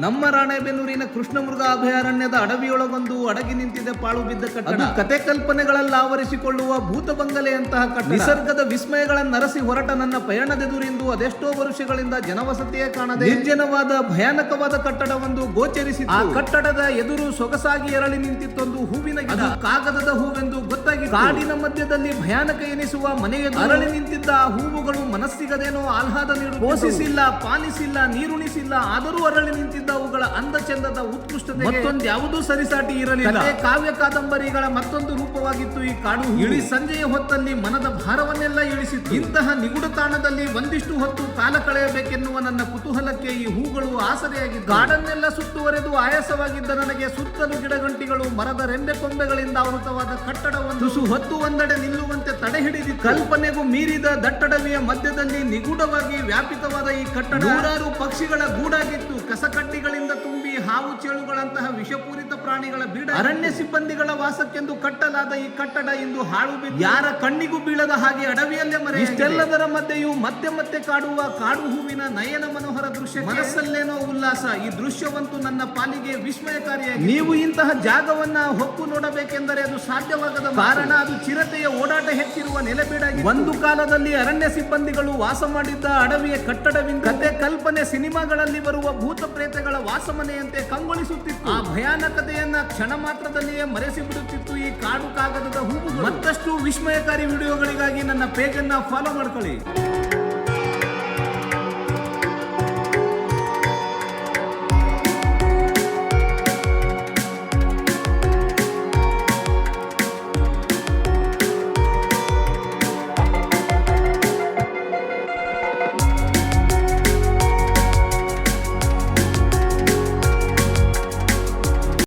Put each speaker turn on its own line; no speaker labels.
ನಮ್ಮ ರಾಣೆಬೆನ್ನೂರಿನ ಕೃಷ್ಣಮೃಗ ಅಭಯಾರಣ್ಯದ ಅಡವಿಯೊಳಗೊಂದು ಅಡಗಿ ನಿಂತಿದೆ ಪಾಳು ಬಿದ್ದ ಕಟ್ಟಡ. ಕತೆ ಕಲ್ಪನೆಗಳಲ್ಲಿ ಆವರಿಸಿಕೊಳ್ಳುವ ಭೂತ ಬಂಗಲೆಯಂತಹ ಕಟ್ಟಡ. ನಿಸರ್ಗದ ವಿಸ್ಮಯಗಳನ್ನರಸಿ ಹೊರಟ ನನ್ನ ಪಯಣದೆದುರಿಂದು ಅದೆಷ್ಟೋ ವರ್ಷಗಳಿಂದ ಜನವಸತಿಯೇ ಕಾಣದೆ ನಿರ್ಜನವಾದ ಭಯಾನಕವಾದ ಕಟ್ಟಡವೊಂದು ಗೋಚರಿಸಿತು. ಆ ಕಟ್ಟಡದ ಎದುರು ಸೊಗಸಾಗಿ ಎರಳಿ ನಿಂತಿತ್ತೊಂದು ಹೂವಿನ ಗಿಡ. ಕಾಗದದ ಹೂವೆಂದು ಗೊತ್ತಾಗಿ ಕಾಡಿನ ಮಧ್ಯದಲ್ಲಿ ಭಯಾನಕ ಎನಿಸುವ ಮನೆಯ ಅರಳಿ ನಿಂತಿದ್ದ ಆ ಹೂವುಗಳು ಮನಸ್ಸಿಗದೇನೋ ಆಹ್ಲಾದ ನೀಡು. ಪೋಷಿಸಿಲ್ಲ, ಪಾಲಿಸಿಲ್ಲ, ನೀರುಣಿಸಿಲ್ಲ, ಆದರೂ ಅರಳಿ ನಿಂತಿದ್ದ ಅವುಗಳ ಅಂದ ಚಂದದ ಉತ್ಕೃಷ್ಟತೆ ಮತ್ತೊಂದ್ಯಾವುದೂ ಸರಿಸಾಟಿ ಇರಲಿಲ್ಲ. ಕಾವ್ಯ ಕಾದಂಬರಿಗಳ ಮತ್ತೊಂದು ರೂಪವಾಗಿತ್ತು ಈ ಕಾಡು. ಇಳಿ ಸಂಜೆಯ ಹೊತ್ತಲ್ಲಿ ಮನದ ಭಾರವನ್ನೆಲ್ಲ ಇಳಿಸಿತು. ಇಂತಹ ನಿಗೂಢ ತಾಣದಲ್ಲಿ ಒಂದಿಷ್ಟು ಹೊತ್ತು ಕಾಲ ಕಳೆಯಬೇಕೆನ್ನುವ ನನ್ನ ಕುತೂಹಲಕ್ಕೆ ಈ ಹೂಗಳು ಆಸರೆಯಾಗಿದ್ದು ಕಾಡನ್ನೆಲ್ಲ ಸುತ್ತುವರೆದು ಆಯಾಸವಾಗಿದ್ದ ನನಗೆ ಸುತ್ತಲೂ ಗಿಡಗಂಟಿಗಳು, ಮರದ ರೆಂಬೆ ಕೊಂಬೆಗಳಿಂದ ಆವೃತವಾದ ಕಟ್ಟಡವನ್ನು ತುಸು ಹೊತ್ತು ಒಂದೆಡೆ ನಿಲ್ಲುವಂತೆ ತಡೆ ಹಿಡಿದಿತ್ತು. ಕಲ್ಪನೆಗೂ ಮೀರಿದ ದಟ್ಟಡವಿಯ ಮಧ್ಯದಲ್ಲಿ ನಿಗೂಢವಾಗಿ ವ್ಯಾಪಿತವಾದ ಈ ಕಟ್ಟಡ ನೂರಾರು ಪಕ್ಷಿಗಳ ಗೂಡಾಗಿತ್ತು. ಕಸಕಡ್ಡಿಗಳಿಂದ ತುಂಬಿ ಹಾವು ಚೇಳುಗಳಂತಹ ವಿಷಪೂರಿತ ಪ್ರಾಣಿಗಳ ಬೀಡ. ಅರಣ್ಯ ಸಿಬ್ಬಂದಿಗಳ ವಾಸಕ್ಕೆಂದು ಕಟ್ಟಲಾದ ಈ ಕಟ್ಟಡ ಇಂದು ಹಾಳು ಬಿದ್ದು ಯಾರ ಕಣ್ಣಿಗೂ ಬೀಳದ ಹಾಗೆ ಅಡವಿಯಲ್ಲೇ ಮರೆ. ಇಷ್ಟೆಲ್ಲದರ ಮಧ್ಯೆಯೂ ಮತ್ತೆ ಮತ್ತೆ ಕಾಡುವ ಕಾಡು ಹೂವಿನ ನಯನ ಮನೋಹರ ದೃಶ್ಯ, ಮನಸ್ಸಲ್ಲೇನೋ ಉಲ್ಲಾಸ. ಈ ದೃಶ್ಯವಂತೂ ನನ್ನ ಪಾಲಿಗೆ ವಿಸ್ಮಯಕಾರಿಯಾಗಿ. ನೀವು ಇಂತಹ ಜಾಗವನ್ನ ಹೊಕ್ಕು ನೋಡಬೇಕೆಂದರೆ ಅದು ಸಾಧ್ಯವಾಗದ ಕಾರಣ ಅದು ಚಿರತೆಯ ಓಡಾಟ ಹೆಚ್ಚಿರುವ ನೆಲೆಬೀಡಾಗಿ. ಒಂದು ಕಾಲದಲ್ಲಿ ಅರಣ್ಯ ಸಿಬ್ಬಂದಿಗಳು ವಾಸ ಮಾಡಿದ್ದ ಅಡವಿಯ ಕಟ್ಟಡವಿಂದ ಕತೆ ಕಲ್ಪನೆ ಸಿನಿಮಾಗಳಲ್ಲಿ ಬರುವ ಭೂತ ಪ್ರೇತಗಳ ವಾಸಮನೆಯಂತೆ ಕಂಗೊಳಿಸುತ್ತಿತ್ತು. ಆ ಭಯಾನಕತೆಯನ್ನ ಕ್ಷಣ ಮಾತ್ರದಲ್ಲಿಯೇ ಮರೆಸಿ ಬಿಡುತ್ತಿತ್ತು ಈ ಕಾಡು ಕಾಗದದ ಹೂವು. ಮತ್ತಷ್ಟು ವಿಸ್ಮಯಕಾರಿ ವಿಡಿಯೋಗಳಿಗಾಗಿ ನನ್ನ ಪೇಜ್ ಅನ್ನ ಫಾಲೋ ಮಾಡ್ಕೊಳ್ಳಿ.